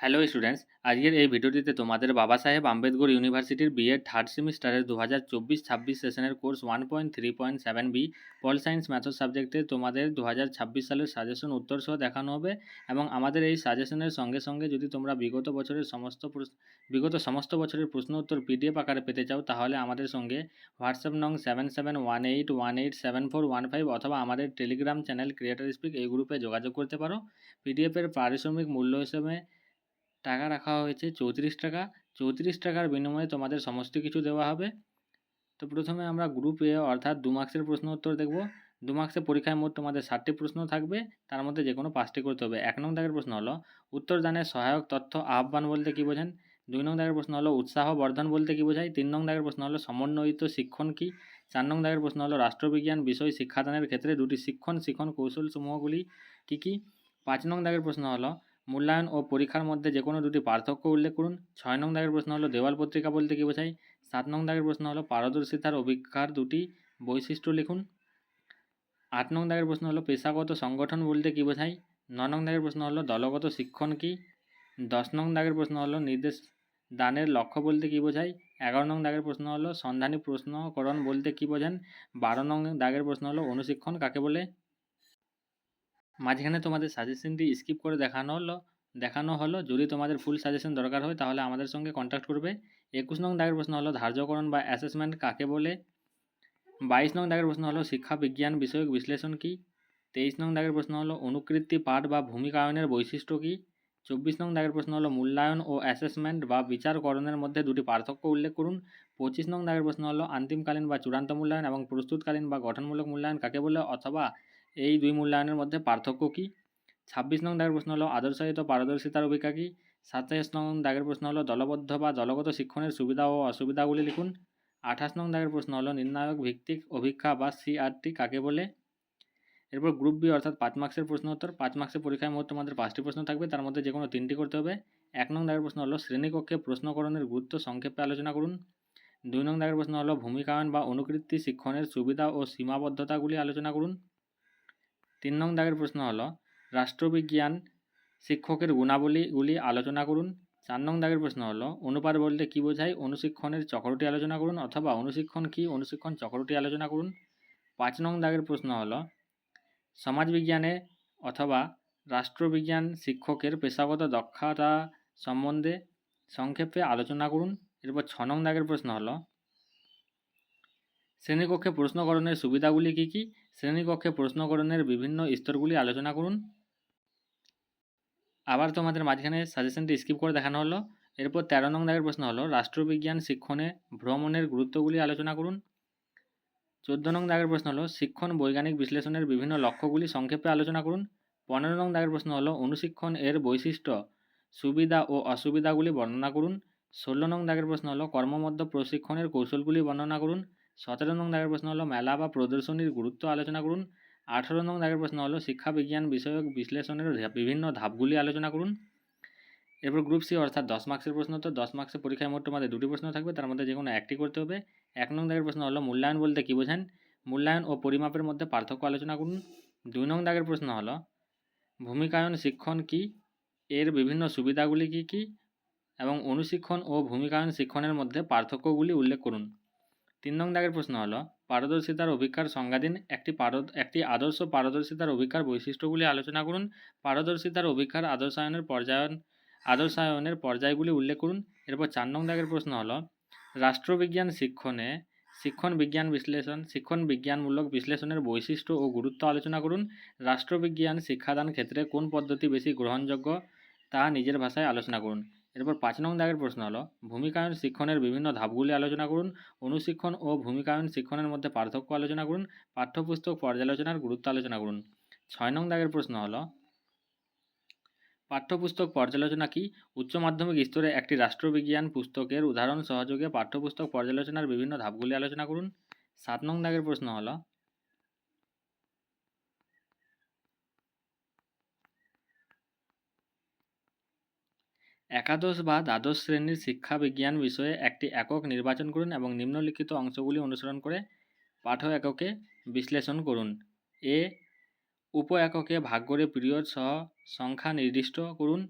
Hello students, আজকের এই ভিডিওটিতে তোমাদের বাবা সাহেব আম্বেদকর ইউনিভার্সিটির বিএড থার্ড সেমিস্টারের 2024-26 সেশনের course 1.3.7 B pol science maths সাবজেক্টে তোমাদের 2026 সালের সাজেশন উত্তর সহ দেখানো হবে। এবং আমাদের এই সাজেশনের সঙ্গে সঙ্গে যদি তোমরা বিগত সমস্ত বছরের প্রশ্ন উত্তর পিডিএফ আকারে পেতে চাও, তাহলে আমাদের সঙ্গে হোয়াটসঅ্যাপ নং 7718187415 অথবা আমাদের টেলিগ্রাম চ্যানেল ক্রিয়েটার স্পিক এই গ্রুপে যোগাযোগ করতে পারো। পিডিএফের পারিশ্রমিক মূল্য হিসেবে টাকা রাখা হয়েছে 34 টাকা। 34 টাকার বিনিময়ে তোমাদের সমস্ত কিছু দেওয়া হবে। তো প্রথমে আমরা গ্রুপ এ অর্থাৎ 2 মার্কসের প্রশ্ন উত্তর দেখব। 2 মার্কসের পরীক্ষায় মোট তোমাদের 60টি প্রশ্ন থাকবে, তার মধ্যে যে কোনো 5টি করতে হবে। 1 নং দাগের প্রশ্ন হলো উত্তরদানের সহায়ক তথ্য আহ্বান বলতে কী বোঝেন। 2 নং দাগের প্রশ্ন হলো উৎসাহ বর্ধন বলতে কী বোঝায়। 3 নং দাগের প্রশ্ন হলো সমন্বয়িত শিক্ষণ কী। 4 নং দাগের প্রশ্ন হলো রাষ্ট্রবিজ্ঞান বিষয় শিক্ষাদানের ক্ষেত্রে দুটি শিক্ষণ কৌশল সমূহগুলি কী কী। 5 নং দাগের প্রশ্ন হলো মূল্যায়ন ও পরীক্ষার মধ্যে যে কোনো দুটি পার্থক্য উল্লেখ করুন। 6 নং দাগের প্রশ্ন হলো দেওয়াল পত্রিকা বলতে কী বোঝায়। 7 নং দাগের প্রশ্ন হলো পারদর্শিতার অভিজ্ঞার দুটি বৈশিষ্ট্য লিখুন। 8 নং দাগের প্রশ্ন হলো পেশাগত সংগঠন বলতে কী বোঝায়। 9 নং দাগের প্রশ্ন হলো দলগত শিক্ষণ কী। 10 নং দাগের প্রশ্ন হলো নির্দেশ দানের লক্ষ্য বলতে কী বোঝায়। 11 নং দাগের প্রশ্ন হলো সন্ধানী প্রশ্নকরণ বলতে কী বোঝেন। 12 নং দাগের প্রশ্ন হলো অনুশিক্ষণ কাকে বলে। মাঝখানে তোমাদের সাজেশনটি স্কিপ করে দেখানো হলো। যদি তোমাদের ফুল সাজেশন দরকার হয় তাহলে আমাদের সঙ্গে কন্ট্যাক্ট করবে। 21 নং দাগের প্রশ্ন হলো ধার্যকরণ বা অ্যাসেসমেন্ট কাকে বলে। 22 নং দাগের প্রশ্ন হলো শিক্ষা বিজ্ঞান বিষয়ক বিশ্লেষণ কী। 23 নং দাগের প্রশ্ন হলো অনুকৃতি পাঠ বা ভূমিকায়নের বৈশিষ্ট্য কী। 24 নং দাগের প্রশ্ন হলো মূল্যায়ন ও অ্যাসেসমেন্ট বা বিচারকরণের মধ্যে দুটি পার্থক্য উল্লেখ করুন। 25 নং দাগের প্রশ্ন হলো অন্তিমকালীন বা চূড়ান্ত মূল্যায়ন এবং প্রস্তুতকালীন বা গঠনমূলক মূল্যায়ন কাকে বলে অথবা এই দুই মূল্যায়নের মধ্যে পার্থক্য কী। 26 নং দাগের প্রশ্ন হলো আদর্শায়িত পারদর্শিতার অভিজ্ঞতা কী। 27 নং দাগের প্রশ্ন হলো দলবদ্ধ বা দলগত শিক্ষণের সুবিধা ও অসুবিধাগুলি লিখুন। 28 নং দাগের প্রশ্ন হলো নির্ণায়ক ভিত্তিক অভিক্ষা বা সিআরটি কাকে বলে। এরপর গ্রুপ বি অর্থাৎ 5 মার্কসের প্রশ্ন উত্তর। 5 মার্কসের পরীক্ষায় মোট তোমাদের 5টি প্রশ্ন থাকবে, তার মধ্যে যে কোনো 3টি করতে হবে। 1 নং দাগের প্রশ্ন হলো শ্রেণীকক্ষে প্রশ্নকরণের গুরুত্ব সংক্ষেপে আলোচনা করুন। 2 নং দাগের প্রশ্ন হলো ভূমিকায়ন বা অনুকৃতি শিক্ষণের সুবিধা ও সীমাবদ্ধতাগুলি আলোচনা করুন। 3 নং দাগের প্রশ্ন হলো রাষ্ট্রবিজ্ঞান শিক্ষকের গুণাবলীগুলি আলোচনা করুন। 4 নং দাগের প্রশ্ন হলো অনুপাত বলতে কী বোঝায়, অনুশিক্ষণের চক্রটি আলোচনা করুন অথবা অনুশিক্ষণ কী, অনুশিক্ষণ চক্রটি আলোচনা করুন। 5 নং দাগের প্রশ্ন হলো সমাজবিজ্ঞানে অথবা রাষ্ট্রবিজ্ঞান শিক্ষকের পেশাগত দক্ষতা সম্বন্ধে সংক্ষেপে আলোচনা করুন। এরপর 6 নং দাগের প্রশ্ন হলো শ্রেণীকক্ষে প্রশ্নকরণের সুবিধাগুলি কী কী। শ্রেণীকক্ষে প্রশ্নকরণের বিভিন্ন স্তরগুলি আলোচনা করুন। আবার তোমাদের মাঝখানে সাজেশনটি স্কিপ করে দেখানো হলো। এরপর 13 নং দাগের প্রশ্ন হলো রাষ্ট্রবিজ্ঞান শিক্ষণে ভ্রমণের গুরুত্বগুলি আলোচনা করুন। 14 নং দাগের প্রশ্ন হলো শিক্ষণ বৈজ্ঞানিক বিশ্লেষণের বিভিন্ন লক্ষ্যগুলি সংক্ষেপে আলোচনা করুন। 15 নং দাগের প্রশ্ন হলো অনুশিক্ষণ এর বৈশিষ্ট্য সুবিধা ও অসুবিধাগুলি বর্ণনা করুন। 16 নং দাগের প্রশ্ন হলো কর্মমধ্য প্রশিক্ষণের কৌশলগুলি বর্ণনা করুন। 17 নং দাগের প্রশ্ন হলো মেলা বা প্রদর্শনীর গুরুত্ব আলোচনা করুন। 18 নং দাগের প্রশ্ন হলো শিক্ষা বিজ্ঞান বিষয়ক বিশ্লেষণের বিভিন্ন ধাপগুলি আলোচনা করুন। এরপর গ্রুপ সি অর্থাৎ 10 মার্কসের প্রশ্ন তো 10 মার্কসের পরীক্ষায় মোট তোমাদের 2টি প্রশ্ন থাকবে, তার মধ্যে যে কোনো একটি করতে হবে। 1 নং দাগের প্রশ্ন হলো মূল্যায়ন বলতে কী বোঝেন। মূল্যায়ন ও পরিমাপের মধ্যে পার্থক্য আলোচনা করুন। 2 নং দাগের প্রশ্ন হলো ভূমিকায়ন শিক্ষণ কী, এর বিভিন্ন সুবিধাগুলি কী কী এবং অনুশিক্ষণ ও ভূমিকায়ন শিক্ষণের মধ্যে পার্থক্যগুলি উল্লেখ করুন। 3 নং দাগের প্রশ্ন হলো পারদর্শিতার অভিজ্ঞার সংজ্ঞা দিন। একটি আদর্শ পারদর্শিতার অভিজ্ঞার বৈশিষ্ট্যগুলি আলোচনা করুন। পারদর্শিতার অভিজ্ঞার আদর্শায়নের পর্যায়গুলি উল্লেখ করুন। এরপর 4 নং দাগের প্রশ্ন হলো রাষ্ট্রবিজ্ঞান শিক্ষণে শিক্ষণ বিজ্ঞানমূলক বিশ্লেষণের বৈশিষ্ট্য ও গুরুত্ব আলোচনা করুন। রাষ্ট্রবিজ্ঞান শিক্ষাদান ক্ষেত্রে কোন পদ্ধতি বেশি গ্রহণযোগ্য তা নিজের ভাষায় আলোচনা করুন। এরপর 5 নং দাগের প্রশ্ন হলো ভূমিকায়ন শিক্ষণের বিভিন্ন ধাপগুলি আলোচনা করুন। অনুশিক্ষণ ও ভূমিকায়ন শিক্ষণের মধ্যে পার্থক্য আলোচনা করুন। পাঠ্যপুস্তক পর্যালোচনার গুরুত্ব আলোচনা করুন। 6 নং দাগের প্রশ্ন হলো পাঠ্যপুস্তক পর্যালোচনা কি। উচ্চ মাধ্যমিক স্তরে একটি রাষ্ট্রবিজ্ঞান পুস্তকের উদাহরণ সহযোগে পাঠ্যপুস্তক পর্যালোচনার বিভিন্ন ধাপগুলি আলোচনা করুন। 7 নং দাগের প্রশ্ন হলো একাদশ বা দ্বাদশ শ্রেণীর শিক্ষা বিজ্ঞান বিষয়ে একটি একক নির্বাচন করুন এবং নিম্নলিখিত অংশগুলি অনুসরণ করে পাঠ্য এককে বিশ্লেষণ করুন। উপ এককে ভাগ করে পিরিয়ড সহ সংখ্যা নির্দিষ্ট করুন।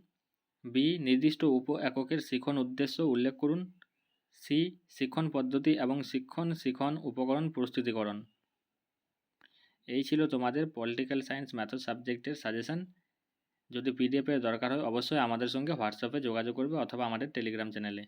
বি নির্দিষ্ট উপ এককের শিখন উদ্দেশ্য উল্লেখ করুন। সি শিক্ষণ পদ্ধতি এবং শিক্ষণ উপকরণ প্রস্তুতিকরণ। এই ছিল তোমাদের পলিটিক্যাল সায়েন্স ম্যাথড সাবজেক্টের সাজেশন। যদি পিডিএফের দরকার হয় অবশ্যই আমাদের সঙ্গে হোয়াটসঅ্যাপে যোগাযোগ করবে অথবা আমাদের টেলিগ্রাম চ্যানেলে।